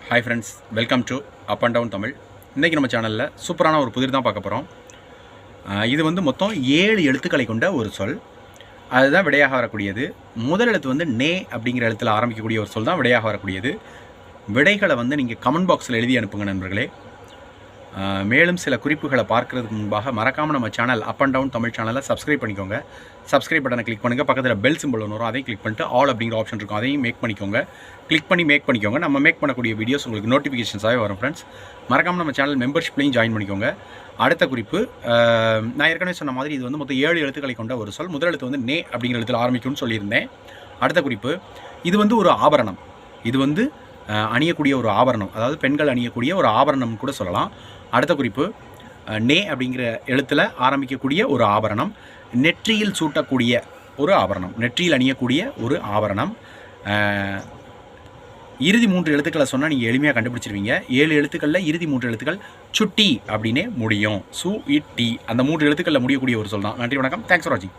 Hi friends, welcome to up and down Tamil. இன்றைக்கி நம்ம சேனலில் சூப்பரான ஒரு புதிர் தான் பார்க்க போகிறோம். இது வந்து மொத்தம் 7 எழுத்துக்களை கொண்ட ஒரு சொல். அதுதான் விடையாக வரக்கூடியது. முதல் எழுத்து வந்து நே அப்படிங்கிற எழுத்தில் ஆரம்பிக்கக்கூடிய ஒரு சொல் தான் விடையாக வரக்கூடியது. விடைகளை வந்து நீங்கள் கமெண்ட் பாக்ஸில் எழுதி அனுப்புங்க நண்பர்களே. மேலும் சில குறிப்புகளை பார்க்குறதுக்கு முன்பாக மறக்காமல் நம்ம channel up and down Tamil சேனலை சப்ஸ்கிரைப் பண்ணிக்கோங்க. சப்ஸ்கிரைப் பட்டனை கிளிக் பண்ணுங்கள். பக்கத்தில் பெல் சிம்பிள் ஒன்று வரும், அதையும் கிளிக் பண்ணிட்டு ஆல் அப்படிங்கிற ஆப்ஷன் இருக்கும், அதையும் மேக் பண்ணிக்கோங்க. கிளிக் பண்ணி மேக் பண்ணிக்கோங்க. நம்ம மேக் பண்ணக்கூடிய வீடியோஸ் உங்களுக்கு நோட்டிஃபிகேஷன்ஸாகவே வரும் ஃப்ரெண்ட்ஸ். மறக்காமல் நம்ம சேனல் மெம்பர்ஷிப்லையும் ஜாயின் பண்ணிக்கோங்க. அடுத்த குறிப்பு, நான் ஏற்கனவே சொன்ன மாதிரி இது வந்து மொத்தம் 7 எழுத்துக்களை கொண்ட ஒரு சொல். முதல் எழுத்து வந்து நே அப்படிங்கிற எழுத்தில் ஆரம்பிக்கும்னு சொல்லியிருந்தேன். அடுத்த குறிப்பு, இது வந்து ஒரு ஆபரணம். இது வந்து அணியக்கூடிய ஒரு ஆபரணம், அதாவது பெண்கள் அணியக்கூடிய ஒரு ஆபரணம் கூட சொல்லலாம். அடுத்த குறிப்பு, நே அப்படிங்கிற எழுத்தில் ஆரம்பிக்கக்கூடிய ஒரு ஆபரணம், நெற்றியில் சூட்டக்கூடிய ஒரு ஆபரணம், நெற்றியில் அணியக்கூடிய ஒரு ஆபரணம். இறுதி 3 எழுத்துக்களை சொன்னால் நீங்கள் எளிமையாக கண்டுபிடிச்சிருவீங்க. 7 எழுத்துக்களில் இறுதி 3 எழுத்துக்கள் சுட்டி அப்படின்னே முடியும். சு இ டி, அந்த 3 எழுத்துக்களில் முடியக்கூடிய ஒரு சொல் தான். நன்றி, வணக்கம். தேங்க்ஸ் ஃபார் வாட்சிங்.